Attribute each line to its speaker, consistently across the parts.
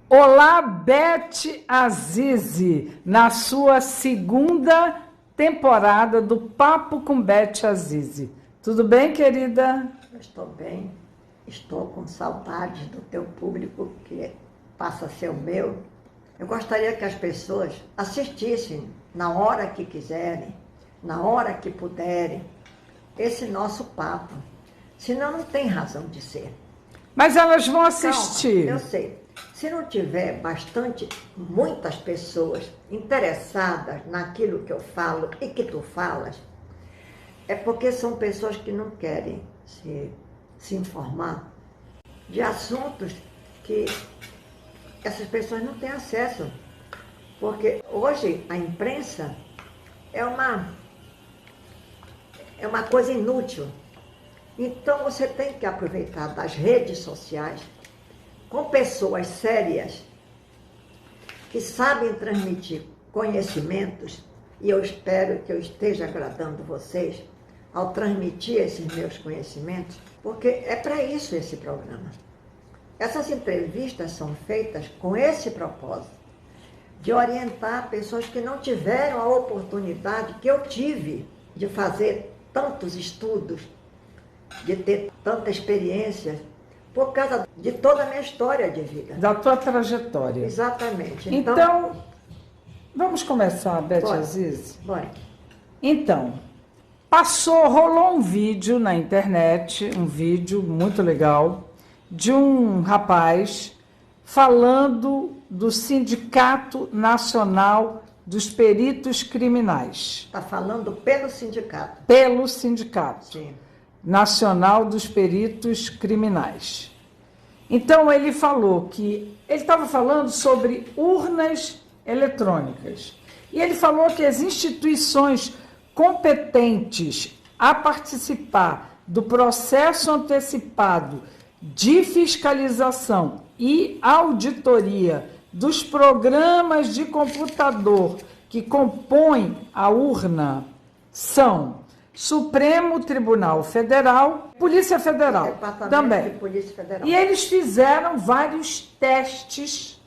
Speaker 1: Olá, Beth Azizi, na sua segunda temporada do Papo com Beth Azizi. Tudo bem, querida?
Speaker 2: Eu estou bem, estou com saudade do teu público, que passa a ser o meu. Eu gostaria que as pessoas assistissem na hora que quiserem, na hora que puderem, esse nosso papo. Senão não tem razão de ser.
Speaker 1: Mas elas vão assistir.
Speaker 2: Calma, eu sei. Se não tiver muitas pessoas interessadas naquilo que eu falo e que tu falas, é porque são pessoas que não querem se informar de assuntos que essas pessoas não têm acesso. Porque hoje a imprensa é uma coisa inútil. Então você tem que aproveitar das redes sociais com pessoas sérias que sabem transmitir conhecimentos, e eu espero que eu esteja agradando vocês ao transmitir esses meus conhecimentos, porque é para isso esse programa. Essas entrevistas são feitas com esse propósito, de orientar pessoas que não tiveram a oportunidade que eu tive de fazer tantos estudos, de ter tanta experiência, por causa de toda a minha história de vida.
Speaker 1: Da tua trajetória.
Speaker 2: Exatamente.
Speaker 1: Então vamos começar, Beth Azizi?
Speaker 2: Bora.
Speaker 1: Então, rolou um vídeo na internet, um vídeo muito legal, de um rapaz falando do Sindicato Nacional dos Peritos Criminais.
Speaker 2: Está falando pelo sindicato.
Speaker 1: Pelo Sindicato.
Speaker 2: Sim.
Speaker 1: Nacional dos Peritos Criminais. Então ele falou que ele estava falando sobre urnas eletrônicas. E ele falou que as instituições competentes a participar do processo antecipado de fiscalização e auditoria dos programas de computador que compõem a urna são Supremo Tribunal Federal, Polícia Federal também.
Speaker 2: De Polícia Federal.
Speaker 1: E eles fizeram vários testes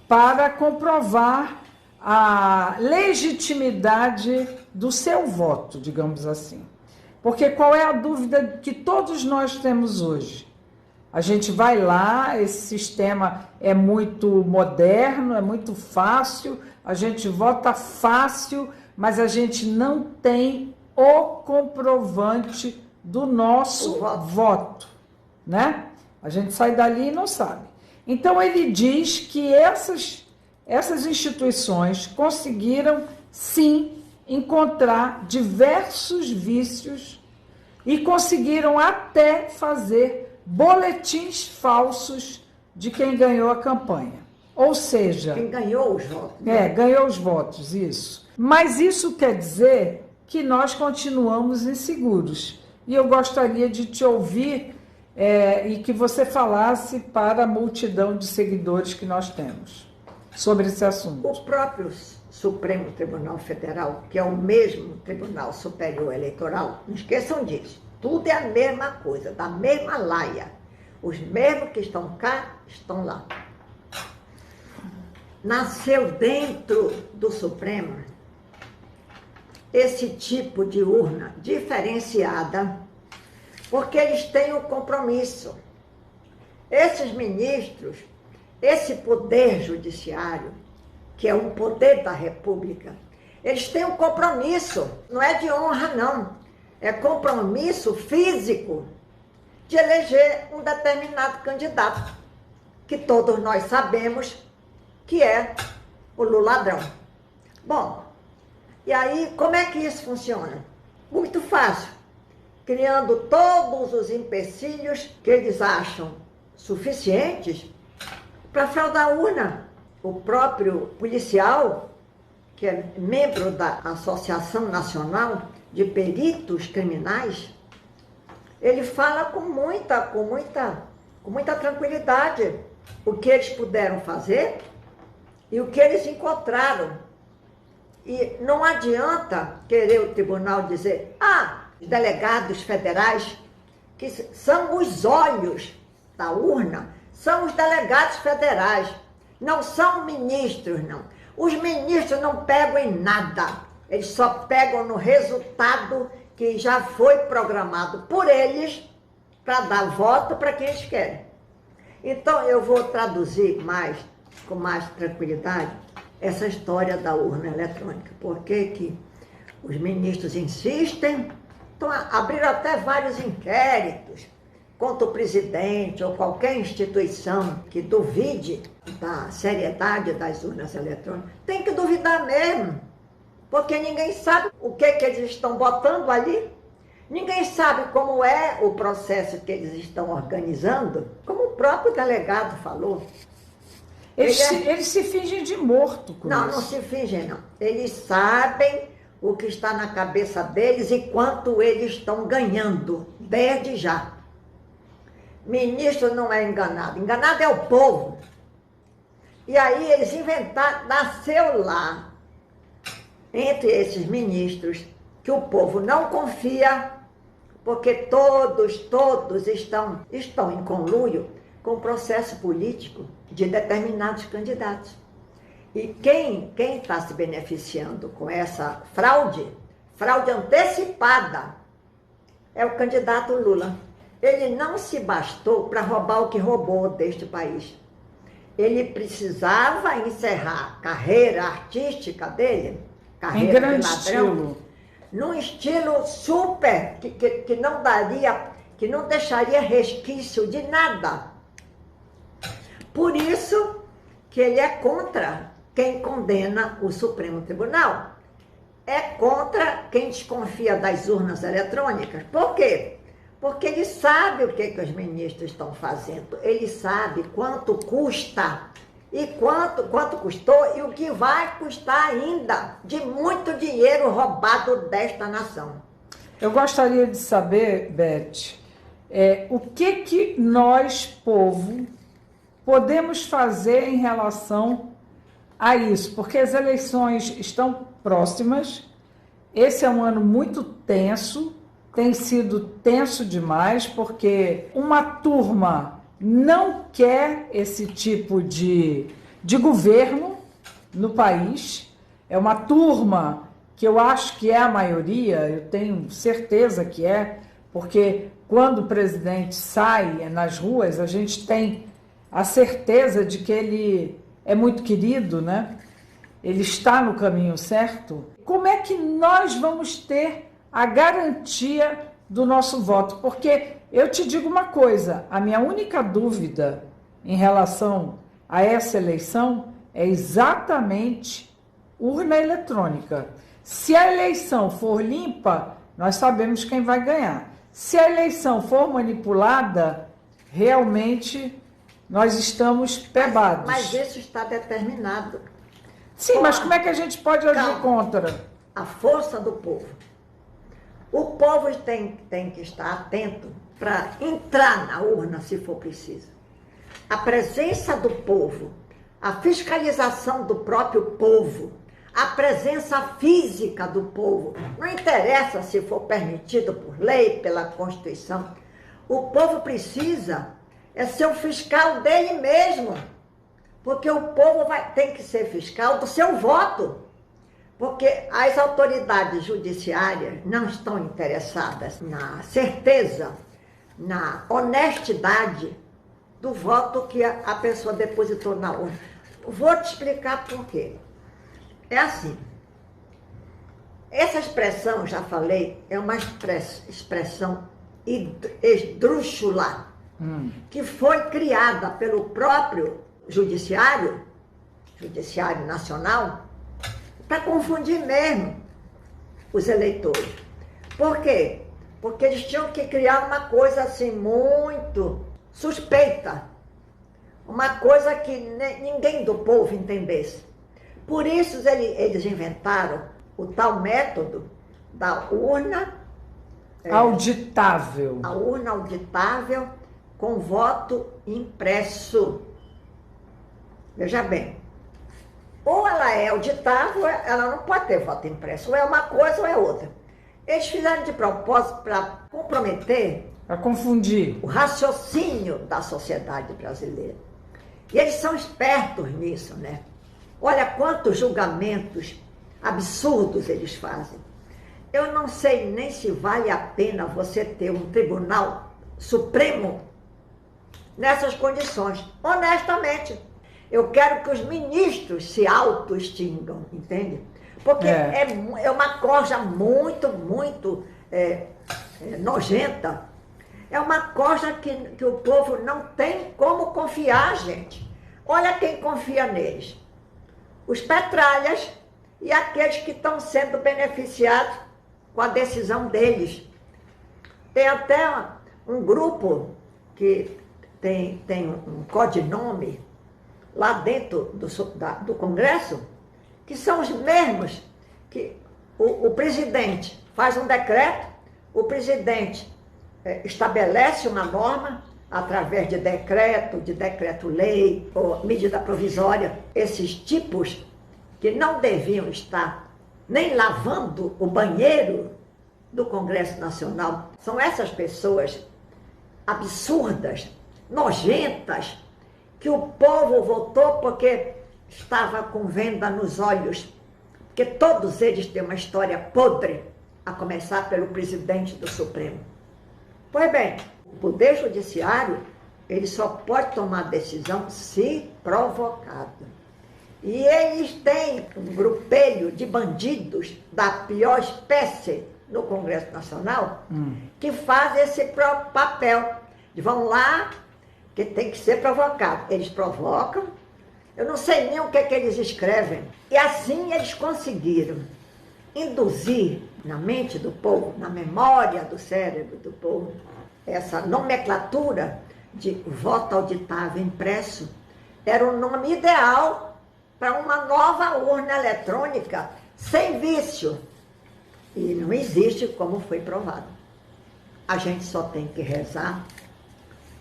Speaker 1: para comprovar a legitimidade do seu voto, digamos assim. Porque qual é a dúvida que todos nós temos hoje? A gente vai lá, esse sistema é muito moderno, é muito fácil, a gente vota fácil, mas a gente não tem o comprovante do nosso voto, né? A gente sai dali e não sabe. Então ele diz que essas instituições conseguiram sim encontrar diversos vícios e conseguiram até fazer boletins falsos de quem ganhou a campanha. Ou seja,
Speaker 2: quem ganhou os votos. Né?
Speaker 1: Ganhou os votos, isso. Mas isso quer dizer que nós continuamos inseguros. E eu gostaria de te ouvir e que você falasse para a multidão de seguidores que nós temos sobre esse assunto.
Speaker 2: O próprio Supremo Tribunal Federal, que é o mesmo Tribunal Superior Eleitoral, não esqueçam disso, tudo é a mesma coisa, da mesma laia. Os mesmos que estão cá, estão lá. Nasceu dentro do Supremo esse tipo de urna diferenciada, porque eles têm um compromisso. Esses ministros, esse poder judiciário, que é um poder da República, eles têm um compromisso, não é de honra não, é compromisso físico de eleger um determinado candidato, que todos nós sabemos que é o Lula ladrão. Bom, e aí, como é que isso funciona? Muito fácil, criando todos os empecilhos que eles acham suficientes para fraudar a urna. O próprio policial, que é membro da Associação Nacional de Peritos Criminais, ele fala com muita tranquilidade o que eles puderam fazer e o que eles encontraram. E não adianta querer o tribunal dizer, os delegados federais, que são os olhos da urna, são os delegados federais. Não são ministros, não. Os ministros não pegam em nada. Eles só pegam no resultado que já foi programado por eles para dar voto para quem eles querem. Então, eu vou traduzir com mais tranquilidade, essa história da urna eletrônica. Por que os ministros insistem? Então, abriram até vários inquéritos contra o presidente ou qualquer instituição que duvide da seriedade das urnas eletrônicas. Tem que duvidar mesmo, porque ninguém sabe o que eles estão botando ali. Ninguém sabe como é o processo que eles estão organizando, como o próprio delegado falou.
Speaker 1: Eles se fingem de morto com
Speaker 2: Não,
Speaker 1: isso.
Speaker 2: não se fingem, não. Eles sabem o que está na cabeça deles e quanto eles estão ganhando, desde já. Ministro não é enganado é o povo. E aí eles inventaram, nasceu lá, entre esses ministros, que o povo não confia, porque todos estão em conluio com o processo político de determinados candidatos. E quem está se beneficiando com essa fraude antecipada, é o candidato Lula. Ele não se bastou para roubar o que roubou deste país. Ele precisava encerrar a carreira artística dele, carreira de ladrão, num estilo super, que não deixaria resquício de nada. Por isso que ele é contra quem condena o Supremo Tribunal. É contra quem desconfia das urnas eletrônicas. Por quê? Porque ele sabe o que os ministros estão fazendo. Ele sabe quanto custa e quanto custou e o que vai custar ainda de muito dinheiro roubado desta nação.
Speaker 1: Eu gostaria de saber, Beth, o que nós, povo, podemos fazer em relação a isso? Porque as eleições estão próximas, esse é um ano muito tenso, tem sido tenso demais, porque uma turma não quer esse tipo de governo no país, é uma turma que eu acho que é a maioria, eu tenho certeza que é, porque quando o presidente sai nas ruas, a gente tem a certeza de que ele é muito querido, né? Ele está no caminho certo. Como é que nós vamos ter a garantia do nosso voto? Porque eu te digo uma coisa, a minha única dúvida em relação a essa eleição é exatamente urna eletrônica. Se a eleição for limpa, nós sabemos quem vai ganhar. Se a eleição for manipulada, realmente nós estamos pebados.
Speaker 2: Mas isso está determinado.
Speaker 1: Sim, mas como é que a gente pode agir contra?
Speaker 2: A força do povo. O povo tem que estar atento para entrar na urna, se for preciso. A presença do povo, a fiscalização do próprio povo, a presença física do povo, não interessa se for permitido por lei, pela Constituição. O povo precisa ser o fiscal dele mesmo, porque o povo tem que ser fiscal do seu voto. Porque as autoridades judiciárias não estão interessadas na certeza, na honestidade do voto que a pessoa depositou na urna. Vou te explicar por quê. É assim, essa expressão, já falei, é uma expressão esdrúxula, que foi criada pelo próprio Judiciário Nacional, para confundir mesmo os eleitores. Por quê? Porque eles tinham que criar uma coisa assim muito suspeita, uma coisa que ninguém do povo entendesse. Por isso eles inventaram o tal método da urna
Speaker 1: auditável.
Speaker 2: A urna auditável com voto impresso. Veja bem, ou ela é auditável, ela não pode ter voto impresso, ou é uma coisa ou é outra. Eles fizeram de propósito para comprometer,
Speaker 1: para confundir
Speaker 2: o raciocínio da sociedade brasileira. E eles são espertos nisso, né? Olha quantos julgamentos absurdos eles fazem. Eu não sei nem se vale a pena você ter um tribunal supremo nessas condições. Honestamente, eu quero que os ministros se autoextingam, entende? Porque é uma coisa muito nojenta. É uma coisa que o povo não tem como confiar, gente. Olha quem confia neles. Os petralhas e aqueles que estão sendo beneficiados com a decisão deles. Tem até um grupo que tem um codinome lá dentro do Congresso, que são os mesmos que o presidente faz um decreto, o presidente estabelece uma norma através de decreto-lei ou medida provisória. Esses tipos que não deviam estar nem lavando o banheiro do Congresso Nacional, são essas pessoas absurdas, nojentas, que o povo votou porque estava com venda nos olhos, porque todos eles têm uma história podre, a começar pelo presidente do Supremo. Pois bem, o Poder Judiciário, ele só pode tomar decisão se provocado. E eles têm um grupelho de bandidos da pior espécie no Congresso Nacional que fazem esse próprio papel. Vão lá, que tem que ser provocado. Eles provocam, eu não sei nem o que eles escrevem. E assim eles conseguiram induzir na mente do povo, na memória do cérebro do povo, essa nomenclatura de voto auditável impresso. Era o nome ideal para uma nova urna eletrônica sem vício. E não existe, como foi provado. A gente só tem que rezar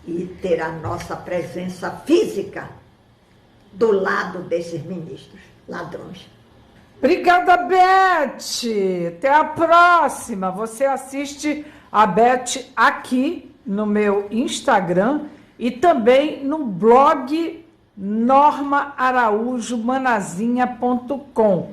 Speaker 2: e ter a nossa presença física do lado desses ministros ladrões.
Speaker 1: Obrigada, Beth. Até a próxima. Você assiste a Beth aqui no meu Instagram e também no blog normaaraujomanazinha.com.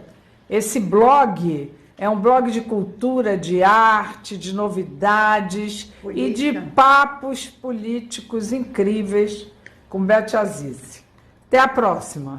Speaker 1: Esse blog é um blog de cultura, de arte, de novidades política e de papos políticos incríveis com Beth Aziz. Até a próxima.